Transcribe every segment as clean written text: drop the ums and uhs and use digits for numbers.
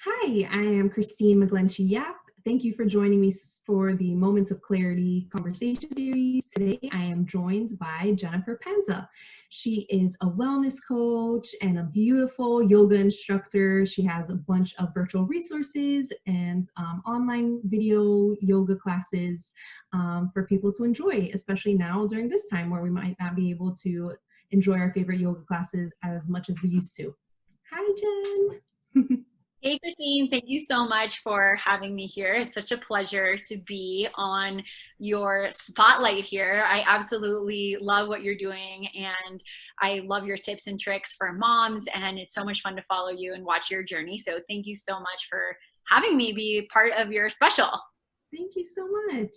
Hi, I am Kristine McGlinchey-Yap. Thank you for joining me for the Moments of Clarity conversation series. Today, I am joined by Jennifer Pansa. She is a wellness coach and a beautiful yoga instructor. She has a bunch of virtual resources and online video yoga classes for people to enjoy, especially now during this time where we might not be able to enjoy our favorite yoga classes as much as we used to. Hi, Jen. Hey, Christine, thank you so much for having me here. It's such a pleasure to be on your spotlight here. I absolutely love what you're doing, and I love your tips and tricks for moms, and it's so much fun to follow you and watch your journey. So thank you so much for having me be part of your special. Thank you so much.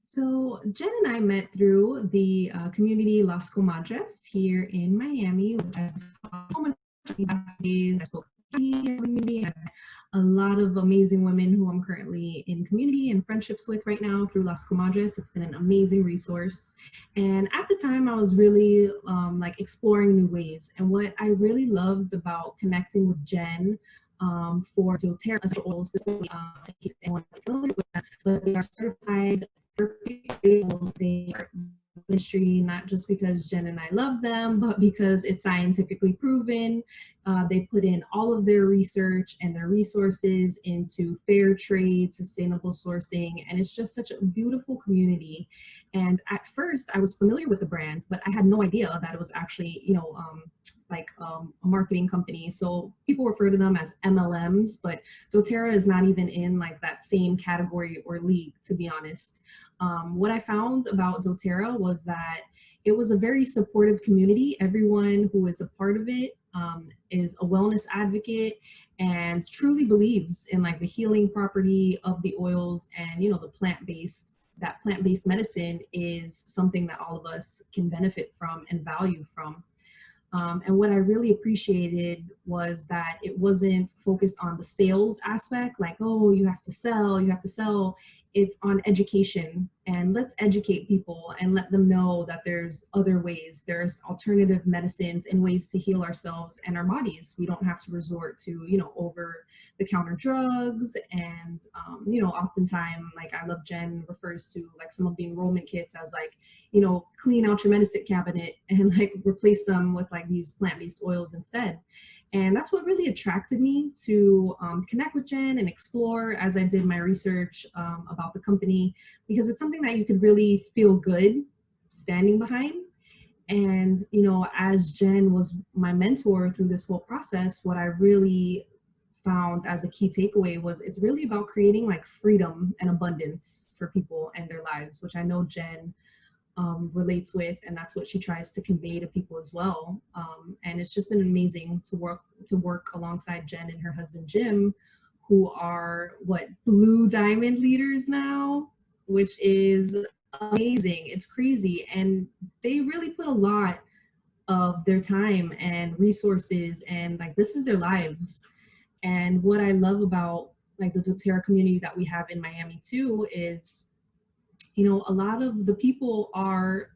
So Jen and I met through the community Las Comadres here in Miami, which I saw so much these last days. I spoke to the community. I met a lot of amazing women who I'm currently in community and friendships with right now through Las Comadres. It's been an amazing resource. And at the time, I was really like exploring new ways. And what I really loved about connecting with Jen for doTERRA essential oils, specifically, but they are certified oils. They are industry, not just because Jen and I love them, but because it's scientifically proven. They put in all of their research and their resources into fair trade, sustainable sourcing, and it's just such a beautiful community. And at first, I was familiar with the brand, but I had no idea that it was actually, a marketing company. So people refer to them as MLMs, but doTERRA is not even in like that same category or league, to be honest. What I found about doTERRA was that it was a very supportive community. Everyone who is a part of it is a wellness advocate and truly believes in like the healing property of the oils, and the plant-based medicine is something that all of us can benefit from and value from. And what I really appreciated was that it wasn't focused on the sales aspect, like, oh, you have to sell, you have to sell. It's on education, and let's educate people and let them know that there's other ways. There's alternative medicines and ways to heal ourselves and our bodies. We don't have to resort to, over the counter drugs. And, oftentimes, like I love Jen refers to like some of the enrollment kits as like, clean out your medicine cabinet and like replace them with like these plant-based oils instead. And that's what really attracted me to connect with Jen and explore as I did my research about the company, because it's something that you could really feel good standing behind. And, as Jen was my mentor through this whole process, what I really found as a key takeaway was it's really about creating like freedom and abundance for people and their lives, which I know Jen relates with, and that's what she tries to convey to people as well. And it's just been amazing to work alongside Jen and her husband Jim, who are Blue Diamond leaders now, which is amazing. It's crazy, and they really put a lot of their time and resources, and like this is their lives. And what I love about like the doTERRA community that we have in Miami too is, a lot of the people are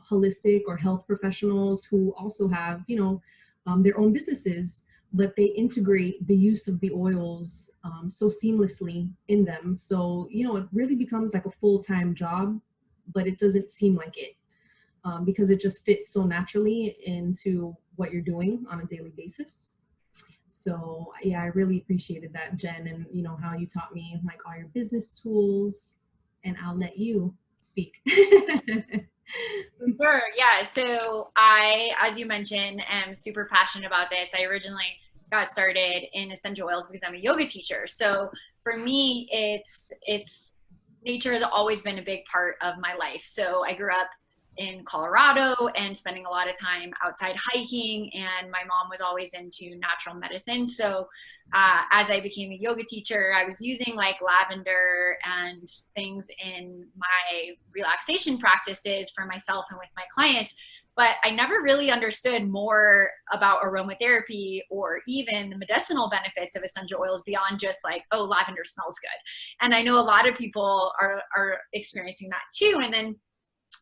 holistic or health professionals who also have, their own businesses, but they integrate the use of the oils so seamlessly in them. So, it really becomes like a full-time job, but it doesn't seem like it because it just fits so naturally into what you're doing on a daily basis. So yeah, I really appreciated that, Jen, and how you taught me like all your business tools, and I'll let you speak. Sure. Yeah. So as you mentioned, am super passionate about this. I originally got started in essential oils because I'm a yoga teacher. So for me, it's nature has always been a big part of my life. So I grew up in Colorado and spending a lot of time outside hiking, and my mom was always into natural medicine. So as I became a yoga teacher, I was using like lavender and things in my relaxation practices for myself and with my clients, but I never really understood more about aromatherapy or even the medicinal benefits of essential oils beyond just like, oh, lavender smells good. And I know a lot of people are experiencing that too. And then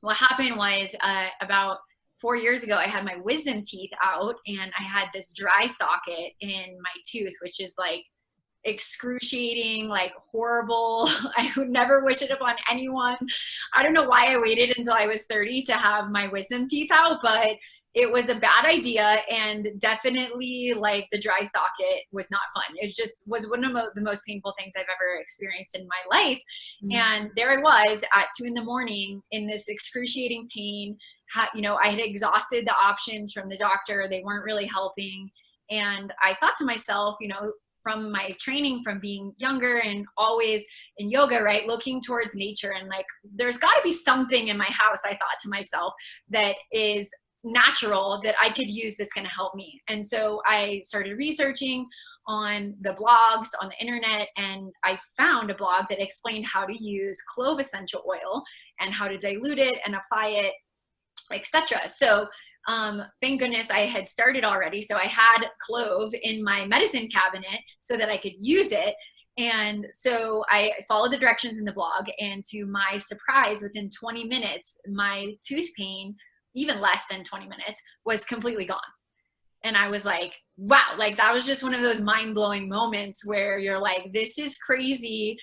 what happened was about 4 years ago, I had my wisdom teeth out, and I had this dry socket in my tooth, which is like excruciating, like horrible. I would never wish it upon anyone. I don't know why I waited until I was 30 to have my wisdom teeth out, but it was a bad idea. And definitely like the dry socket was not fun. It just was one of the most painful things I've ever experienced in my life. And there I was at 2 a.m. in this excruciating pain. You know, I had exhausted the options from the doctor. They weren't really helping. And I thought to myself, you know, from my training, from being younger and always in yoga, right, looking towards nature, and like, there's got to be something in my house, I thought to myself, that is natural that I could use that's going to help me. And so I started researching on the blogs on the internet, and I found a blog that explained how to use clove essential oil and how to dilute it and apply it, etc. So thank goodness I had started already. So I had clove in my medicine cabinet so that I could use it. And so I followed the directions in the blog, and to my surprise, within 20 minutes, my tooth pain, even less than 20 minutes, was completely gone. And I was like, wow, like that was just one of those mind-blowing moments where you're like, this is crazy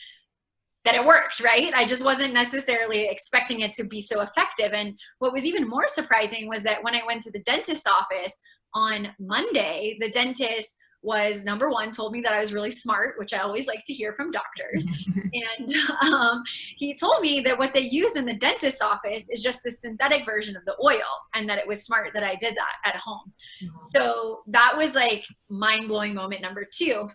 that it worked, right? I just wasn't necessarily expecting it to be so effective. And what was even more surprising was that when I went to the dentist office on Monday, the dentist was, number one, told me that I was really smart, which I always like to hear from doctors. And he told me that what they use in the dentist's office is just the synthetic version of the oil, and that it was smart that I did that at home. So that was like mind-blowing moment number two.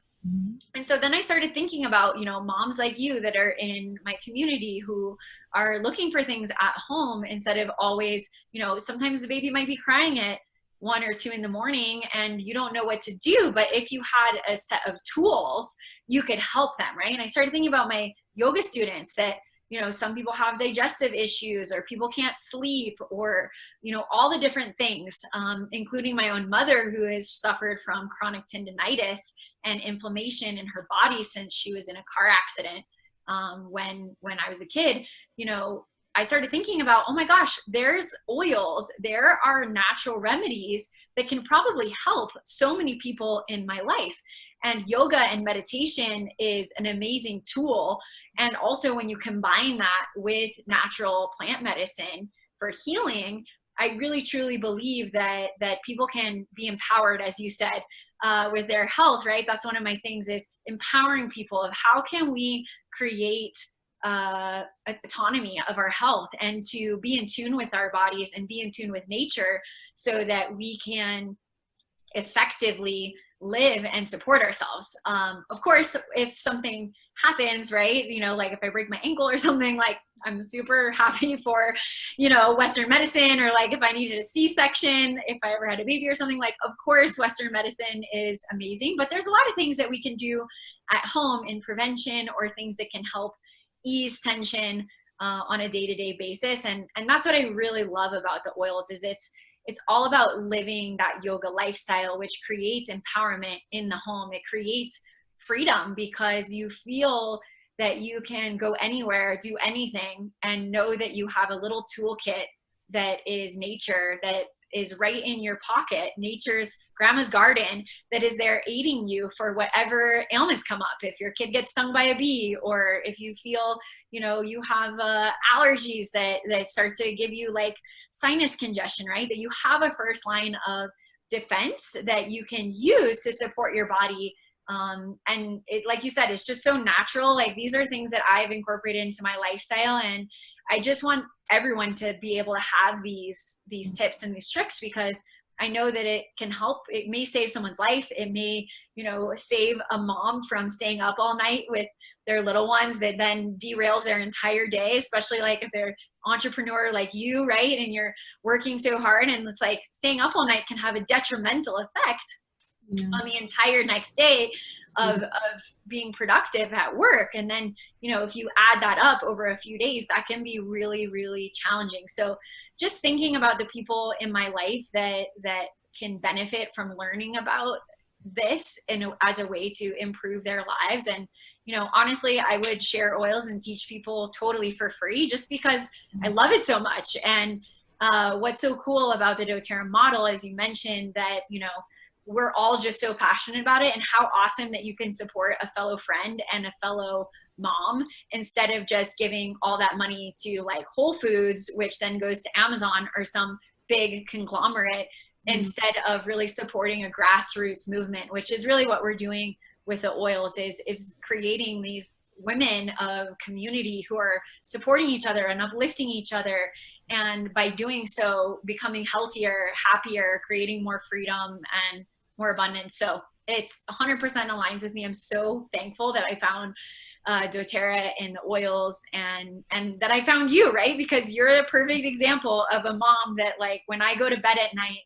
And so then I started thinking about, you know, moms like you that are in my community who are looking for things at home instead of always, you know, sometimes the baby might be crying at 1 or 2 in the morning and you don't know what to do. But if you had a set of tools, you could help them, right? And I started thinking about my yoga students that, you know, some people have digestive issues, or people can't sleep, or, you know, all the different things, including my own mother, who has suffered from chronic tendinitis and inflammation in her body since she was in a car accident when I was a kid. You know, I started thinking about, oh my gosh, there's oils, there are natural remedies that can probably help so many people in my life. And yoga and meditation is an amazing tool. And also when you combine that with natural plant medicine for healing, I really truly believe that people can be empowered, as you said, with their health, right? That's one of my things, is empowering people of how can we create autonomy of our health, and to be in tune with our bodies and be in tune with nature, so that we can effectively live and support ourselves. Of course, if something happens, right, you know, like if I break my ankle or something, like I'm super happy for, you know, Western medicine, or like if I needed a C-section, if I ever had a baby or something, like, of course, Western medicine is amazing, but there's a lot of things that we can do at home in prevention, or things that can help ease tension on a day-to-day basis. And that's what I really love about the oils, is it's all about living that yoga lifestyle, which creates empowerment in the home. It creates freedom, because you feel that you can go anywhere, do anything, and know that you have a little toolkit that is nature, that is right in your pocket, nature's grandma's garden, that is there aiding you for whatever ailments come up. If your kid gets stung by a bee, or if you feel, you know, you have allergies that start to give you like sinus congestion, right? That you have a first line of defense that you can use to support your body. And it, like you said, it's just so natural. Like, these are things that I've incorporated into my lifestyle, and I just want everyone to be able to have these tips and these tricks, because I know that it can help. It may save someone's life. It may, you know, save a mom from staying up all night with their little ones, that then derails their entire day, especially like if they're entrepreneur like you, right? And you're working so hard, and it's like staying up all night can have a detrimental effect on the entire next day of being productive at work. And then, you know, if you add that up over a few days, that can be really, really challenging. So just thinking about the people in my life that can benefit from learning about this and as a way to improve their lives. And, you know, honestly, I would share oils and teach people totally for free, just because I love it so much. And what's so cool about the doTERRA model, as you mentioned, that, you know, we're all just so passionate about it, and how awesome that you can support a fellow friend and a fellow mom instead of just giving all that money to like Whole Foods, which then goes to Amazon or some big conglomerate, instead of really supporting a grassroots movement, which is really what we're doing with the oils, is creating these women of community who are supporting each other and uplifting each other, and by doing so becoming healthier, happier, creating more freedom and more abundance. So it's 100% aligns with me. I'm so thankful that I found doTERRA and the oils, and that I found you, right? Because you're a perfect example of a mom that, like, when I go to bed at night,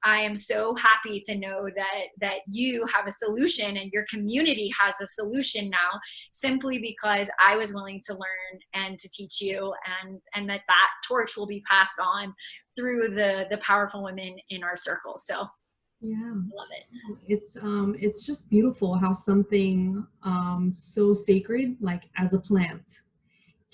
I am so happy to know that you have a solution and your community has a solution now, simply because I was willing to learn and to teach you, and that torch will be passed on through the powerful women in our circle. So yeah, I love it. it's just beautiful how something so sacred, like as a plant,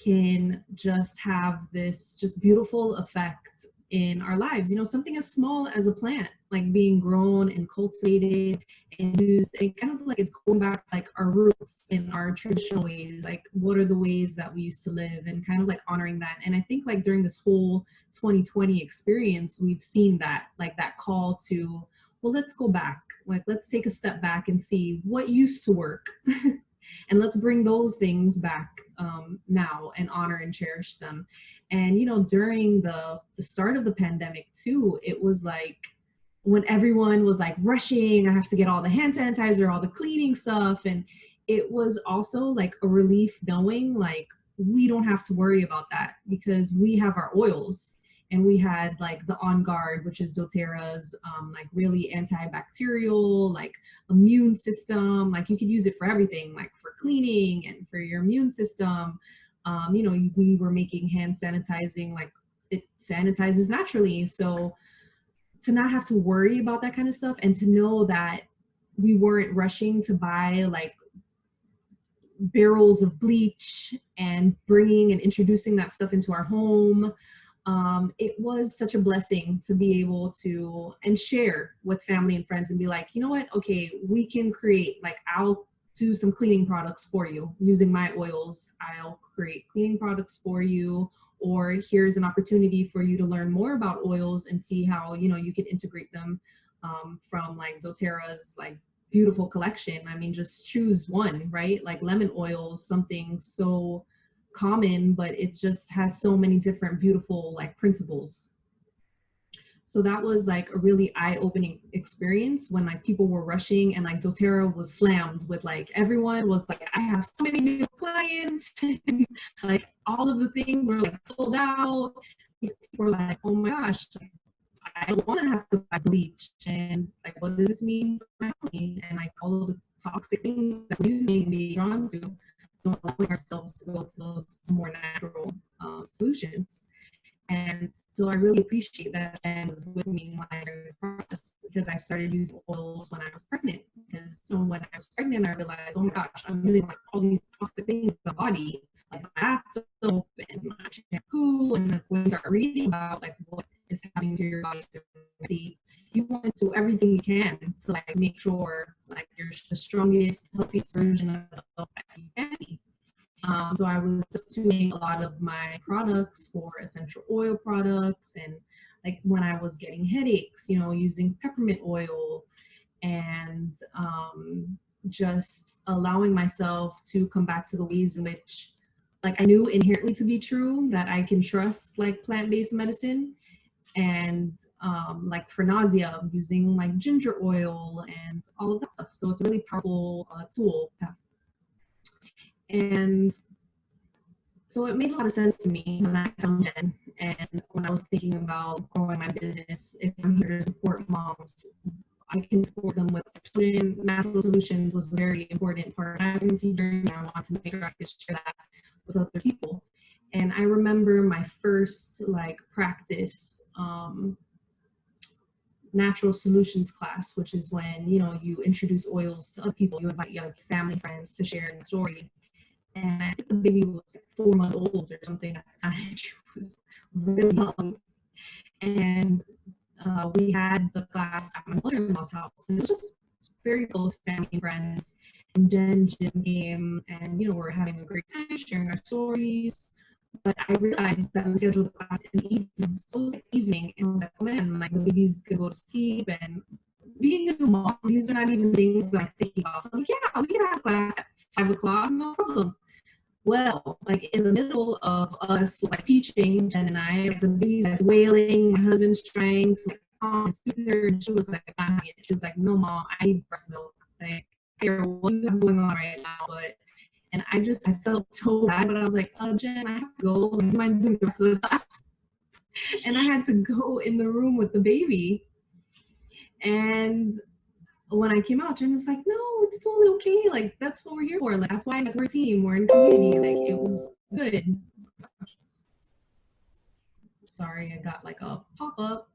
can just have this just beautiful effect in our lives. You know, something as small as a plant, like being grown and cultivated and used, and kind of like it's going back to like our roots in our traditional ways, like what are the ways that we used to live, and kind of like honoring that. And I think like during this whole 2020 experience, we've seen that, like that call to, well, let's go back, like let's take a step back and see what used to work and let's bring those things back now and honor and cherish them. And you know, during the start of the pandemic too, it was like when everyone was like rushing, I have to get all the hand sanitizer, all the cleaning stuff, and it was also like a relief knowing like we don't have to worry about that because we have our oils. And we had like the On Guard, which is doTERRA's like really antibacterial, like immune system. Like you could use it for everything, like for cleaning and for your immune system. You know, we were making hand sanitizing, like it sanitizes naturally. So to not have to worry about that kind of stuff, and to know that we weren't rushing to buy like barrels of bleach and bringing and introducing that stuff into our home. It was such a blessing to be able to and share with family and friends and be like, you know what, okay, we can create, like I'll do some cleaning products for you using my oils. I'll create cleaning products for you, or here's an opportunity for you to learn more about oils and see how, you know, you can integrate them from like doTERRA's like beautiful collection. I mean, just choose one, right? Like lemon oil, something so common, but it just has so many different beautiful like principles. So that was like a really eye-opening experience when like people were rushing and like doTERRA was slammed with like everyone was like, I have so many new clients and like all of the things were like sold out. People were like, oh my gosh, like, I don't want to have to buy bleach, and like what does this mean for my family, and like all of the toxic things that we're using being drawn to, don't allowing ourselves to go to those more natural solutions. And so I really appreciate that Jen was with me when I started the process, because I started using oils when I was pregnant. Because so when I was pregnant, I realized, oh my gosh, I'm using like all these toxic things in the body, like my bath soap and my shampoo. And like when you start reading about like what is happening to your body, you want to do everything you can to like make sure like you're the strongest, healthiest version of yourself that you can be. So I was substituting a lot of my products for essential oil products, and like when I was getting headaches, you know, using peppermint oil, and just allowing myself to come back to the ways in which like I knew inherently to be true, that I can trust like plant-based medicine. And like for nausea, using like ginger oil and all of that stuff. So it's a really powerful tool to have. And so it made a lot of sense to me when I found Jen, and when I was thinking about growing my business. If I'm here to support moms, I can support them with children. Natural solutions was a very important part of my pregnancy journey. I wanted to make sure I could share that with other people. And I remember my first like practice natural solutions class, which is when, you know, you introduce oils to other people, you invite your family, friends to share the story. And I think the baby was like 4 months old or something at the time. She was really young. And we had the class at my mother-in-law's house, and it was just very close family and friends. And Jen and Jim came, and we're having a great time sharing our stories. But I realized that we scheduled the class in the evening, so it was like evening, and I was like, oh man, like the baby's gonna go to sleep, and being a new mom, these are not even things that I think about. So I'm like, yeah, we can have class at 5 o'clock, no problem. Well, like in the middle of us like teaching, Jen and I, like, the baby's like wailing, my husband's trying to like calm and soothe her, and she was like not having it. She was like, no mom, I need breast milk. Like, I don't know what you have going on right now, but and I felt so bad, but I was like, oh Jen, I have to go. Like, do doing the rest of the class? And I had to go in the room with the baby. And when I came out, Jen was like, no, it's totally okay. Like, that's what we're here for. Like, that's why we're a team. We're in community. Like, it was good. Sorry, I got like a pop-up.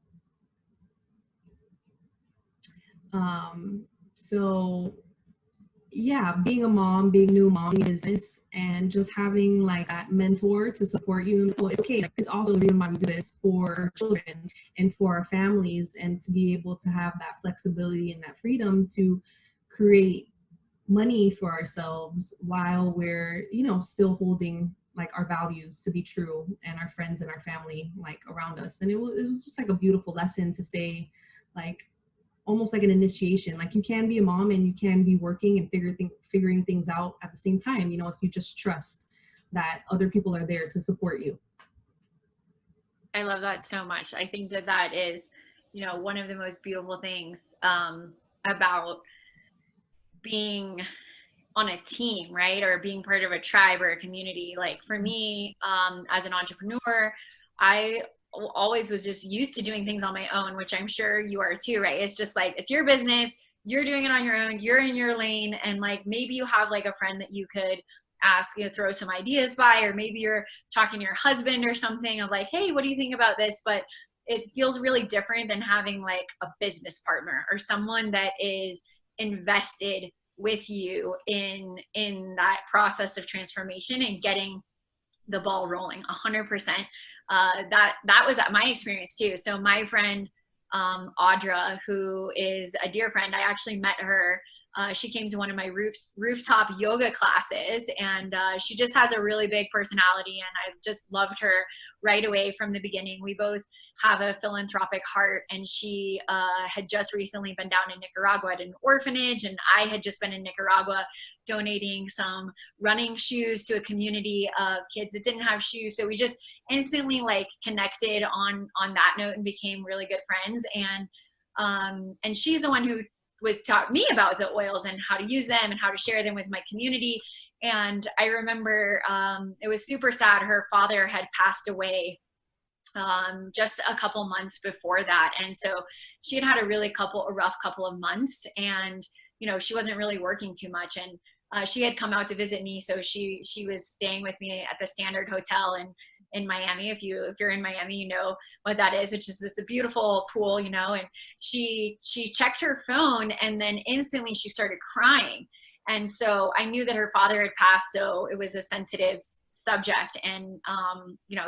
So yeah, being a mom, being a new mom in business, and just having like that mentor to support you. Well, it's okay. Like, it's also the reason why we do this for our children and for our families, and to be able to have that flexibility and that freedom to create money for ourselves while we're still holding like our values to be true, and our friends and our family like around us. And it was just like a beautiful lesson to say, like, almost like an initiation. Like, you can be a mom and you can be working and figuring things out at the same time, if you just trust that other people are there to support you. I love that so much. I think that is, one of the most beautiful things about being on a team, right? Or being part of a tribe or a community. Like for me, as an entrepreneur, I always was just used to doing things on my own, which I'm sure you are too, right? It's just like, it's your business, you're doing it on your own, you're in your lane. And like, maybe you have like a friend that you could ask, throw some ideas by, or maybe you're talking to your husband or something of like, hey, what do you think about this? But it feels really different than having like a business partner or someone that is invested with you in that process of transformation and getting the ball rolling 100%. That was my experience too. So my friend Audra, who is a dear friend, I actually met her. She came to one of my rooftop yoga classes, and she just has a really big personality, and I just loved her right away from the beginning. We both have a philanthropic heart, and she had just recently been down in Nicaragua at an orphanage, and I had just been in Nicaragua donating some running shoes to a community of kids that didn't have shoes. So we just instantly like connected on that note and became really good friends. And she's the one who was taught me about the oils and how to use them and how to share them with my community. And I remember it was super sad. Her father had passed away just a couple months before that. And so she had a rough couple of months, and, she wasn't really working too much. And she had come out to visit me. So she was staying with me at the Standard Hotel in Miami. If you're in Miami, you know what that is, which is this a beautiful pool, and she checked her phone, and then instantly she started crying. And so I knew that her father had passed, so it was a sensitive subject. And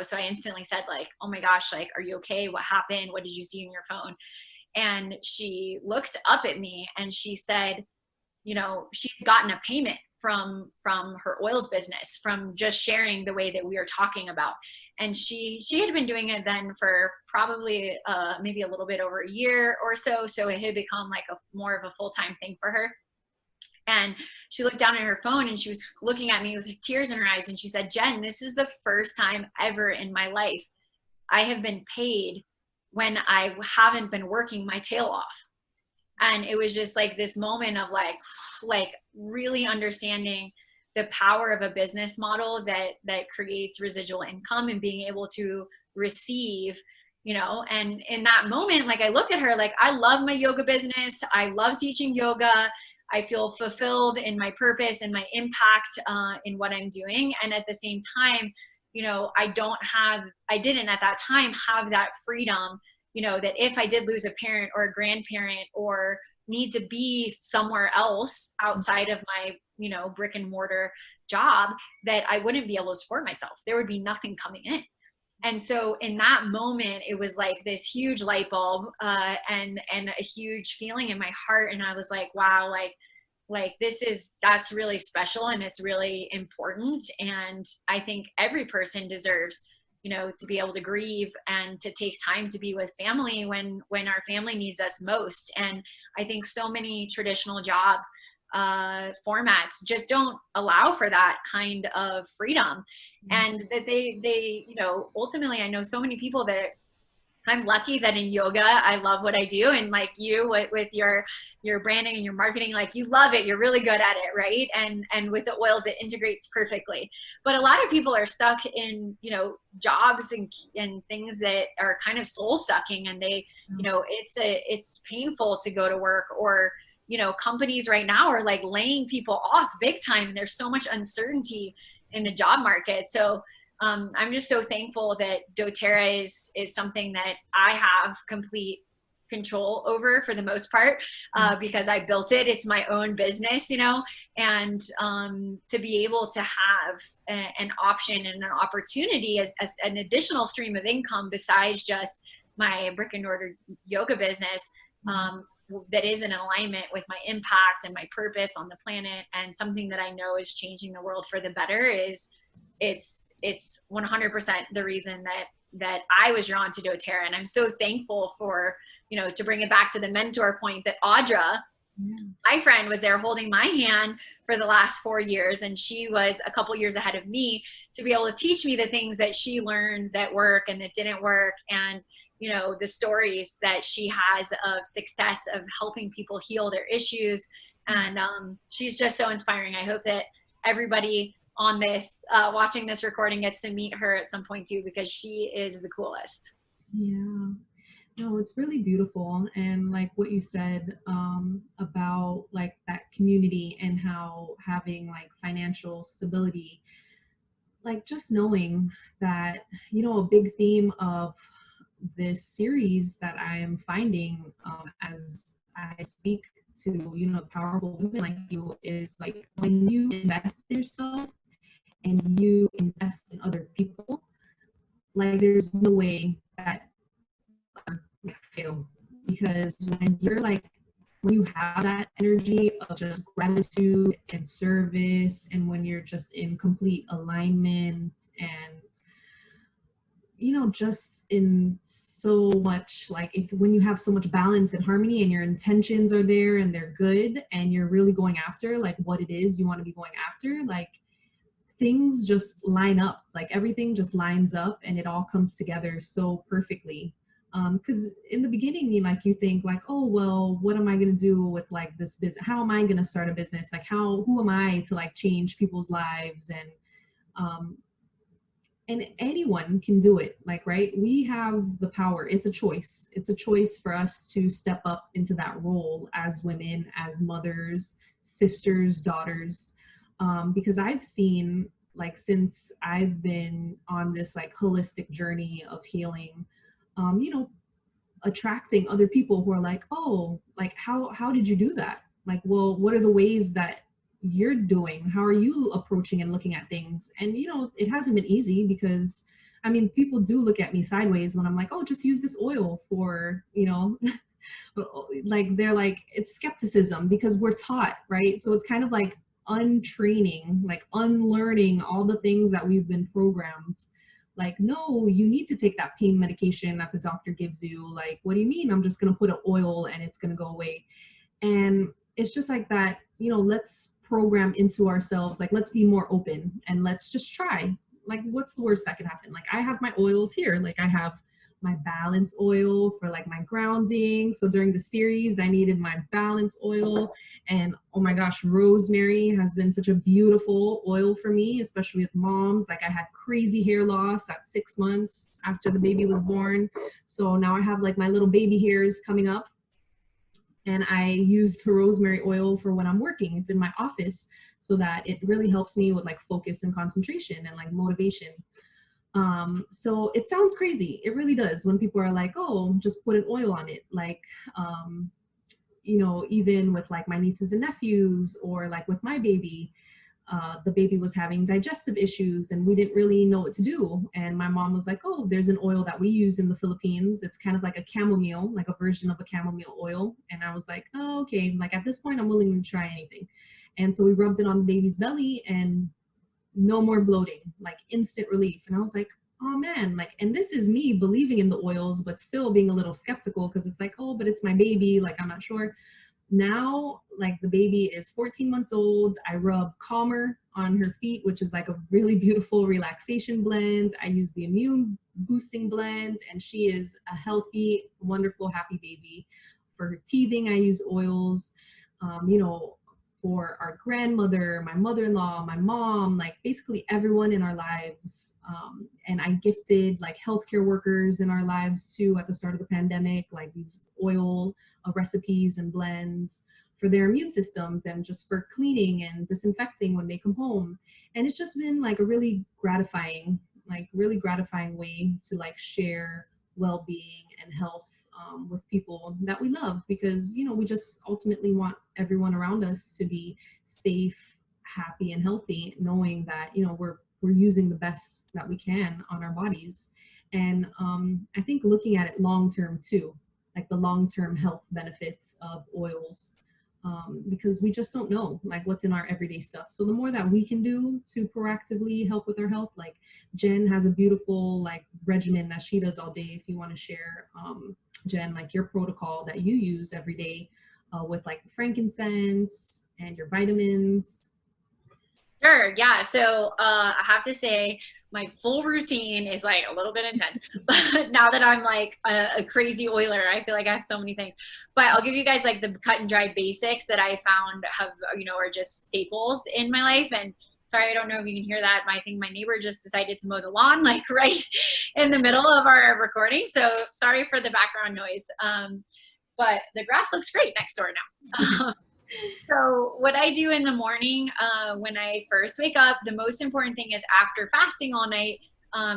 so I instantly said, like, oh my gosh, like, are you okay? What happened? What did you see in your phone? And she looked up at me and she said, she had gotten a payment from her oils business from just sharing the way that we are talking about. And she had been doing it then for probably maybe a little bit over a year or so. So it had become like more of a full-time thing for her. And she looked down at her phone and she was looking at me with tears in her eyes. And she said, Jen, this is the first time ever in my life I have been paid when I haven't been working my tail off. And it was just like this moment of like really understanding the power of a business model that creates residual income and being able to receive, and in that moment, like, I looked at her, like, I love my yoga business. I love teaching yoga. I feel fulfilled in my purpose and my impact in what I'm doing. And at the same time, I didn't at that time have that freedom, that if I did lose a parent or a grandparent or need to be somewhere else outside of my, brick and mortar job, that I wouldn't be able to support myself. There would be nothing coming in. And so in that moment, it was like this huge light bulb, and a huge feeling in my heart. And I was like, wow, like that's really special, and it's really important. And I think every person deserves, you know, to be able to grieve and to take time to be with family when our family needs us most. And I think so many traditional job formats just don't allow for that kind of freedom. And that they, you know, ultimately, I know so many people that I'm lucky that in yoga, I love what I do. And like you with your branding and your marketing, like you love it. You're really good at it. Right. And with the oils, it integrates perfectly. But a lot of people are stuck in, you know, jobs and things that are kind of soul sucking. And they, you know, it's painful to go to work, or, you know, companies right now are like laying people off big time. And there's so much uncertainty in the job market. So I'm just so thankful that doTERRA is something that I have complete control over for the most part, because I built it. It's my own business, you know, and to be able to have an option and an opportunity as an additional stream of income besides just my brick and mortar yoga business, that is in alignment with my impact and my purpose on the planet, and something that I know is changing the world for the better, is it's 100% the reason that I was drawn to doTERRA. And I'm so thankful for, you know, to bring it back to the mentor point, that Audra, my friend, was there holding my hand for the last 4 years. And she was a couple years ahead of me to be able to teach me the things that she learned that work and that didn't work. And, you know, the stories that she has of success of helping people heal their issues. And she's just so inspiring. I hope that everybody on this, watching this recording, gets to meet her at some point too, because she is the coolest. Yeah. No, it's really beautiful. And like what you said about like that community and how having like financial stability, like just knowing that, you know, a big theme of this series that I am finding as I speak to, you know, powerful women like you, is like when you invest in yourself and you invest in other people, like there's no way that you fail. Because when you have that energy of just gratitude and service, and when you're just in complete alignment and, you know, just in so much, like when you have so much balance and harmony and your intentions are there and they're good and you're really going after like what it is you want to be going after, like things just line up, like everything just lines up and it all comes together so perfectly. Because in the beginning, you think like, oh, well, what am I going to do with like this business? How am I going to start a business? Like who am I to like change people's lives? And anyone can do it, like, right? We have the power. It's a choice. It's a choice for us to step up into that role as women, as mothers, sisters, daughters. Because I've seen, like, since I've been on this like holistic journey of healing, you know, attracting other people who are like, oh, like, how did you do that? Like, well, what are the ways that you're doing? How are you approaching and looking at things? And, you know, it hasn't been easy because, I mean, people do look at me sideways when I'm like, oh, just use this oil for, you know, like they're like, it's skepticism because we're taught, right? So it's kind of like untraining, like unlearning all the things that we've been programmed. Like, no, you need to take that pain medication that the doctor gives you. Like, what do you mean? I'm just going to put an oil and it's going to go away. And it's just like that, you know, let's program into ourselves. Like, let's be more open and let's just try. Like, what's the worst that can happen? Like, I have my oils here. Like, I have my balance oil for like my grounding. So during the series, I needed my balance oil. And oh my gosh, rosemary has been such a beautiful oil for me, especially with moms. Like, I had crazy hair loss at 6 months after the baby was born. So now I have like my little baby hairs coming up. And I use the rosemary oil for when I'm working. It's in my office so that it really helps me with like focus and concentration and like motivation. So it sounds crazy. It really does when people are like, oh, just put an oil on it. Like, you know, even with like my nieces and nephews or like with my baby, the baby was having digestive issues and we didn't really know what to do. And my mom was like, oh, there's an oil that we use in the Philippines. It's kind of like a chamomile, like a version of a chamomile oil. And I was like, oh, okay. Like at this point, I'm willing to try anything. And so we rubbed it on the baby's belly and no more bloating, like instant relief. And I was like, oh man, like, and this is me believing in the oils, but still being a little skeptical because it's like, oh, but it's my baby. Like, I'm not sure. Now, like the baby is 14 months old. I rub Calmer on her feet, which is like a really beautiful relaxation blend. I use the immune boosting blend, and she is a healthy, wonderful, happy baby. For her teething, I use oils. You know, for our grandmother, my mother-in-law, my mom, like basically everyone in our lives. And I gifted like healthcare workers in our lives too at the start of the pandemic, like these oil recipes and blends for their immune systems and just for cleaning and disinfecting when they come home. And it's just been like a really gratifying way to like share well-being and health with people that we love, because you know we just ultimately want everyone around us to be safe, happy, and healthy, knowing that you know we're using the best that we can on our bodies. And I think looking at it long term too, like the long-term health benefits of oils, because we just don't know like what's in our everyday stuff. So the more that we can do to proactively help with our health, like Jen has a beautiful like regimen that she does all day. If you want to share, Jen, like your protocol that you use every day with like frankincense and your vitamins. Sure. Yeah. So I have to say my full routine is like a little bit intense, but now that I'm like a crazy oiler, I feel like I have so many things. But I'll give you guys like the cut and dry basics that I found have, you know, are just staples in my life. And sorry, I don't know if you can hear that. I think my neighbor just decided to mow the lawn like right in the middle of our recording. So sorry for the background noise. But the grass looks great next door now. So what I do in the morning when I first wake up, the most important thing is after fasting all night,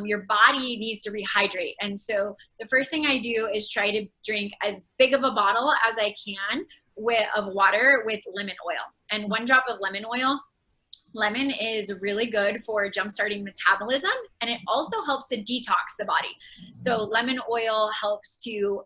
your body needs to rehydrate. And so the first thing I do is try to drink as big of a bottle as I can of water with lemon oil. And 1 drop of lemon oil. Lemon is really good for jumpstarting metabolism, and it also helps to detox the body. So lemon oil helps to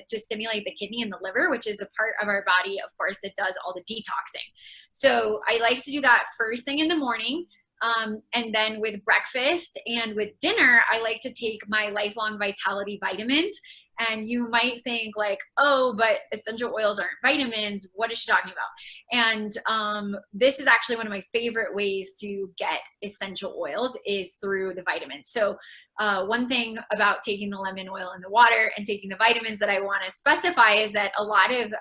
stimulate the kidney and the liver, which is a part of our body, of course, that does all the detoxing. So I like to do that first thing in the morning. And then with breakfast and with dinner, I like to take my Lifelong Vitality vitamins. And you might think like, oh, but essential oils aren't vitamins. What is she talking about? And this is actually one of my favorite ways to get essential oils is through the vitamins. So one thing about taking the lemon oil in the water and taking the vitamins that I want to specify is that a lot of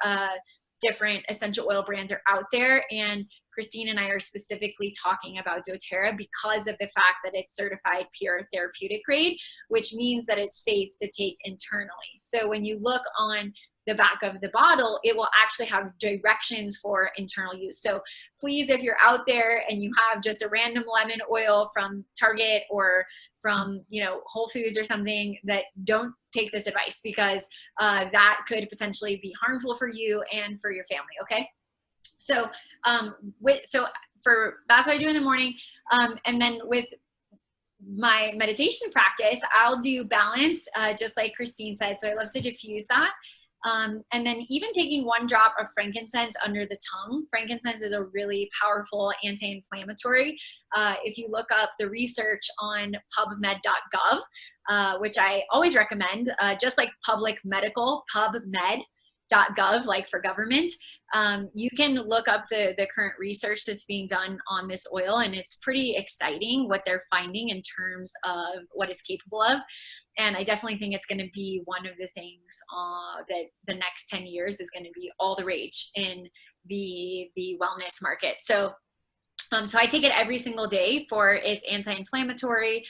different essential oil brands are out there, and Kristine and I are specifically talking about doTERRA because of the fact that it's certified pure therapeutic grade, which means that it's safe to take internally. So when you look on the back of the bottle, it will actually have directions for internal use. So please, if you're out there and you have just a random lemon oil from Target or from, you know, Whole Foods or something, that don't take this advice, because that could potentially be harmful for you and for your family. Okay. So, that's what I do in the morning. And then with my meditation practice, I'll do balance, just like Kristine said. So I love to diffuse that. And then even taking 1 drop of frankincense under the tongue. Frankincense is a really powerful anti-inflammatory. If you look up the research on pubmed.gov, which I always recommend, just like public medical, pubmed.gov, like for government, you can look up the current research that's being done on this oil, and it's pretty exciting what they're finding in terms of what it's capable of. And I definitely think it's going to be one of the things that the next 10 years is going to be all the rage in the wellness market. So I take it every single day for its anti-inflammatory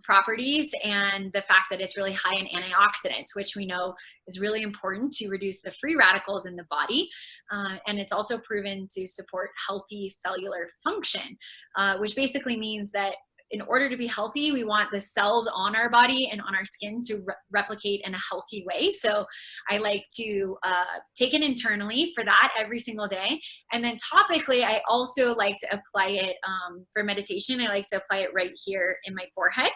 properties and the fact that it's really high in antioxidants, which we know is really important to reduce the free radicals in the body. And it's also proven to support healthy cellular function, which basically means that in order to be healthy, we want the cells on our body and on our skin to replicate in a healthy way. So I like to take it internally for that every single day. And then topically, I also like to apply it for meditation. I like to apply it right here in my forehead.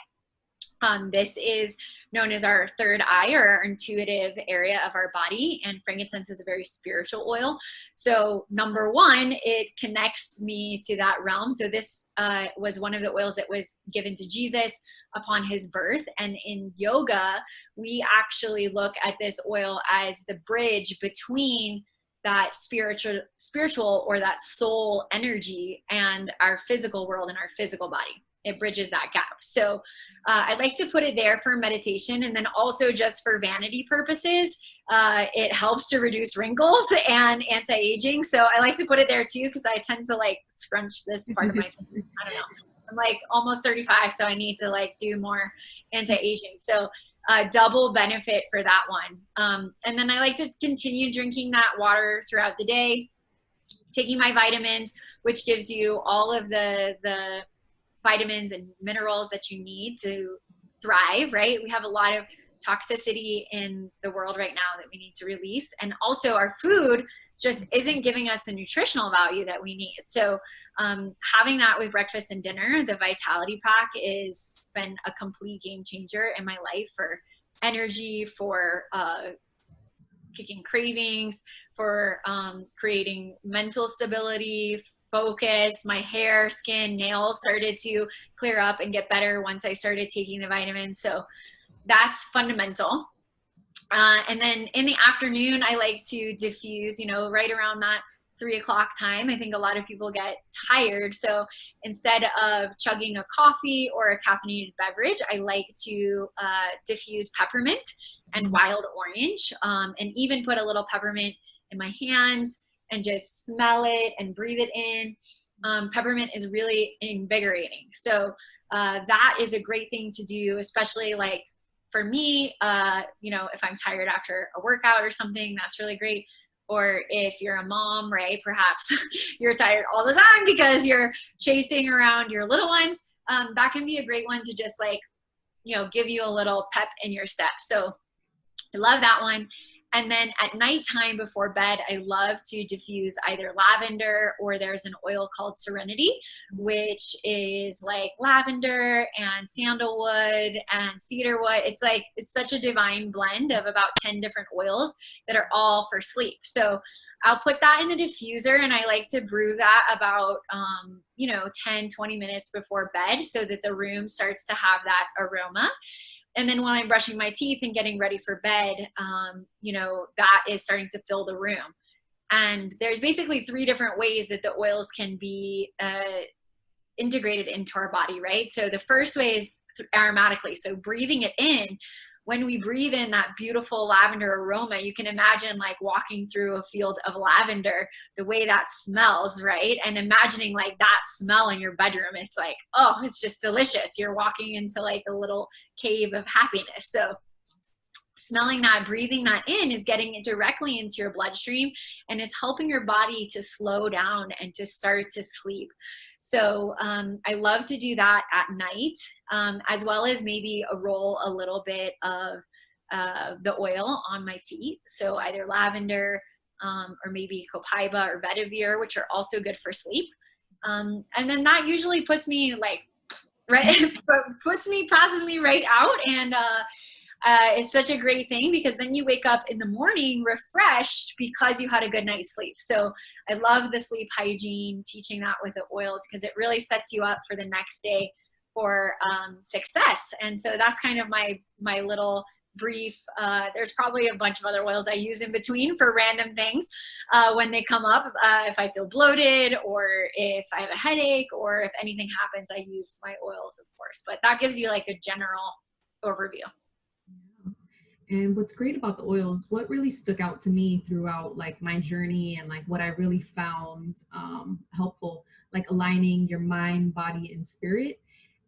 This is known as our third eye, or our intuitive area of our body, and frankincense is a very spiritual oil. So number one, it connects me to that realm. So this was one of the oils that was given to Jesus upon his birth. And in yoga, we actually look at this oil as the bridge between that spiritual or that soul energy and our physical world and our physical body. It bridges that gap. So I like to put it there for meditation, and then also just for vanity purposes. It helps to reduce wrinkles and anti-aging. So I like to put it there too, because I tend to like scrunch this part of my face. I don't know. I'm like almost 35, so I need to like do more anti-aging. So double benefit for that one. And then I like to continue drinking that water throughout the day, taking my vitamins, which gives you all of the vitamins and minerals that you need to thrive, right? We have a lot of toxicity in the world right now that we need to release. And also our food just isn't giving us the nutritional value that we need. So having that with breakfast and dinner, the Vitality Pack, is been a complete game changer in my life for energy, for kicking cravings, for creating mental stability, focus. My hair, skin, nails started to clear up and get better once I started taking the vitamins. So that's fundamental. And then in the afternoon, I like to diffuse, you know, right around that 3 o'clock time. I think a lot of people get tired. So instead of chugging a coffee or a caffeinated beverage, I like to diffuse peppermint and wild orange, and even put a little peppermint in my hands and just smell it and breathe it in. Peppermint is really invigorating. So that is a great thing to do, especially like for me, you know, if I'm tired after a workout or something, that's really great. Or if you're a mom, right, perhaps you're tired all the time because you're chasing around your little ones. That can be a great one to just like, you know, give you a little pep in your step. So I love that one. And then at nighttime before bed, I love to diffuse either lavender, or there's an oil called Serenity, which is like lavender and sandalwood and cedarwood. It's like, it's such a divine blend of about 10 different oils that are all for sleep. So I'll put that in the diffuser, and I like to brew that about, you know, 10, 20 minutes before bed so that the room starts to have that aroma. And then when I'm brushing my teeth and getting ready for bed, you know, that is starting to fill the room. And there's basically 3 different ways that the oils can be integrated into our body, right? So the first way is aromatically. So breathing it in. When we breathe in that beautiful lavender aroma, you can imagine like walking through a field of lavender, the way that smells, right? And imagining like that smell in your bedroom. It's like, oh, it's just delicious. You're walking into like a little cave of happiness. So smelling that, breathing that in is getting it directly into your bloodstream and is helping your body to slow down and to start to sleep. So I love to do that at night, as well as maybe roll a little bit of the oil on my feet. So either lavender or maybe copaiba or vetiver, which are also good for sleep. And then that usually puts me like, right, passes me right out. And it's such a great thing, because then you wake up in the morning refreshed because you had a good night's sleep. So I love the sleep hygiene, teaching that with the oils, because it really sets you up for the next day for success. And so that's kind of my little brief. There's probably a bunch of other oils I use in between for random things when they come up. If I feel bloated, or if I have a headache, or if anything happens, I use my oils, of course. But that gives you like a general overview. And what's great about the oils, what really stuck out to me throughout like my journey, and like what I really found helpful, like aligning your mind, body, and spirit.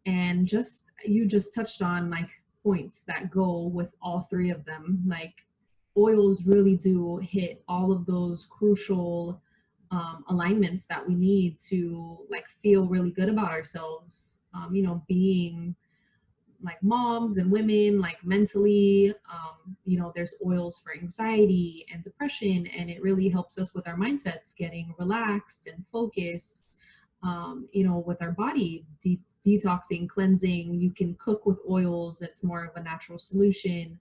And just, you just touched on like points that go with all 3 of them. Like oils really do hit all of those crucial alignments that we need to like feel really good about ourselves being like moms and women, like mentally, there's oils for anxiety and depression, and it really helps us with our mindsets, getting relaxed and focused, with our body, detoxing, cleansing. You can cook with oils. That's more of a natural solution,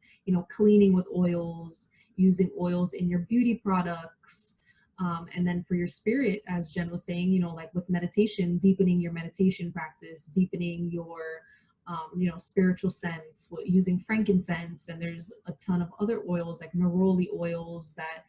cleaning with oils, using oils in your beauty products. And then for your spirit, as Jen was saying, like with meditation, deepening your meditation practice, deepening your spiritual sense, using frankincense. And there's a ton of other oils like neroli oils that,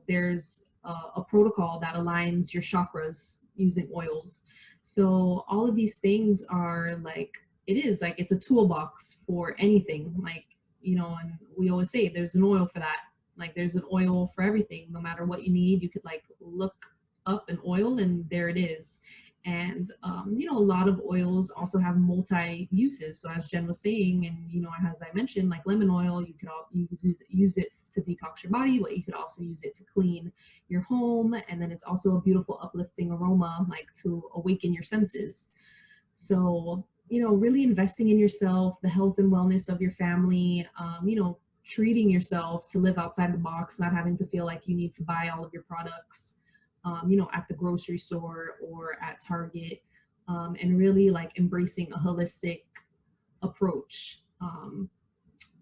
there's a protocol that aligns your chakras using oils. So all of these things are like, it's a toolbox for anything. Like, and we always say there's an oil for that. Like there's an oil for everything. No matter what you need, you could like look up an oil and there it is. And a lot of oils also have multi uses. So as Jen was saying, and as I mentioned, like lemon oil, you could use it to detox your body, but you could also use it to clean your home. And then it's also a beautiful uplifting aroma, like to awaken your senses. So really investing in yourself, the health and wellness of your family, treating yourself to live outside the box, not having to feel like you need to buy all of your products at the grocery store or at Target, and really like embracing a holistic approach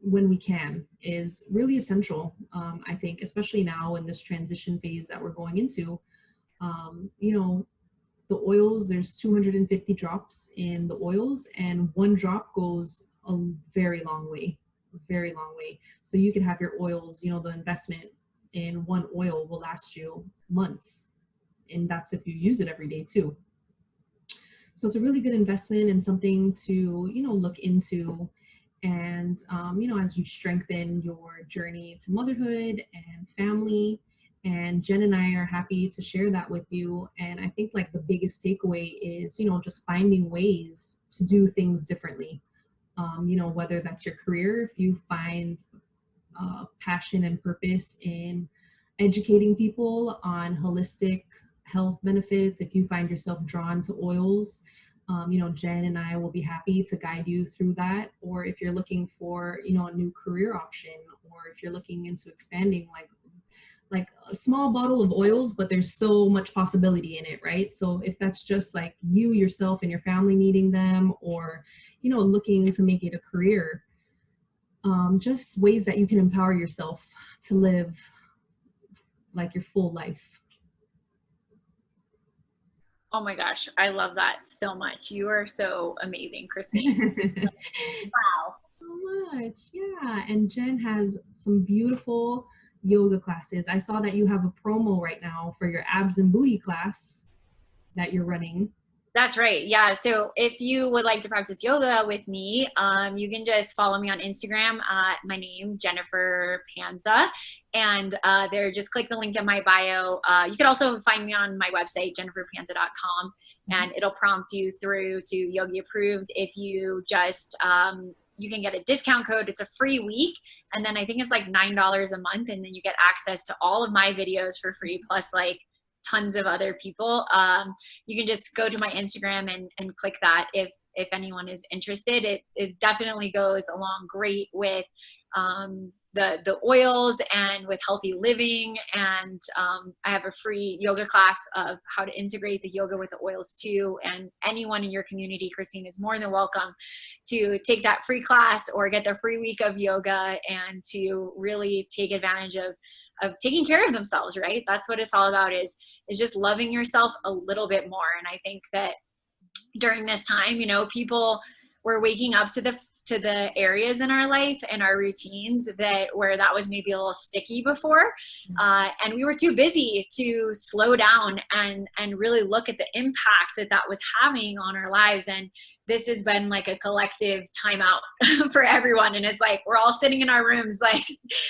when we can is really essential. I think, especially now in this transition phase that we're going into, the oils, there's 250 drops in the oils, and one drop goes a very long way, very long way. So you could have your oils, the investment in one oil will last you months. And that's if you use it every day too. So it's a really good investment and something to, look into. And, as you strengthen your journey to motherhood and family, and Jen and I are happy to share that with you. And I think like the biggest takeaway is, just finding ways to do things differently. Whether that's your career, if you find passion and purpose in educating people on holistic health benefits, if you find yourself drawn to oils, Jen and I will be happy to guide you through that. Or if you're looking for, a new career option, or if you're looking into expanding, like a small bottle of oils, but there's so much possibility in it, right? So if that's just like you yourself and your family needing them, or, looking to make it a career, just ways that you can empower yourself to live like your full life. Oh my gosh, I love that so much. You are so amazing, Kristine. Wow. So much. Yeah. And Jen has some beautiful yoga classes. I saw that you have a promo right now for your abs and booty class that you're running. That's right. Yeah. So if you would like to practice yoga with me, you can just follow me on Instagram. My name, Jennifer Pansa. And there, just click the link in my bio. You can also find me on my website, jenniferpansa.com, and it'll prompt you through to Yogi Approved. If you just, you can get a discount code. It's a free week. And then I think it's like $9 a month. And then you get access to all of my videos for free, plus like tons of other people. You can just go to my Instagram and click that if anyone is interested. It definitely goes along great with the oils and with healthy living. And I have a free yoga class of how to integrate the yoga with the oils too. And anyone in your community, Kristine, is more than welcome to take that free class or get their free week of yoga and to really take advantage of taking care of themselves, right? That's what it's all about, is just loving yourself a little bit more. And I think that during this time, people were waking up to the areas in our life and our routines where that was maybe a little sticky before. And we were too busy to slow down and really look at the impact that was having on our lives. And this has been like a collective timeout for everyone. And it's like, we're all sitting in our rooms, like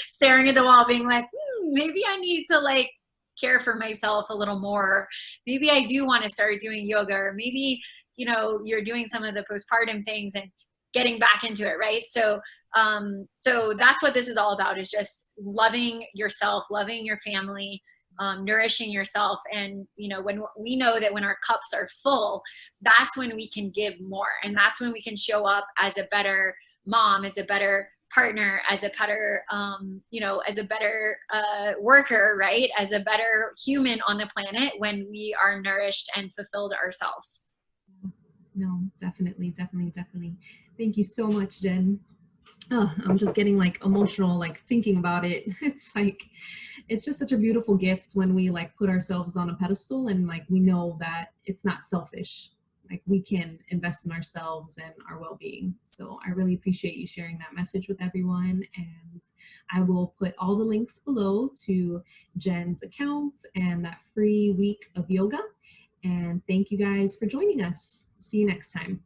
staring at the wall being like, maybe I need to like care for myself a little more. Maybe I do want to start doing yoga, or maybe, you're doing some of the postpartum things and getting back into it. Right. So that's what this is all about, is just loving yourself, loving your family, nourishing yourself. And, you know, when we know that when our cups are full, that's when we can give more. And that's when we can show up as a better mom, as a better partner, as a better, you know, as a better worker, right? As a better human on the planet, when we are nourished and fulfilled ourselves. No, definitely, definitely, definitely. Thank you so much, Jen. Oh, I'm just getting like emotional, like thinking about it. It's like, it's just such a beautiful gift when we like put ourselves on a pedestal and like we know that it's not selfish. Like we can invest in ourselves and our well-being. So I really appreciate you sharing that message with everyone. And I will put all the links below to Jen's accounts and that free week of yoga. And thank you guys for joining us. See you next time.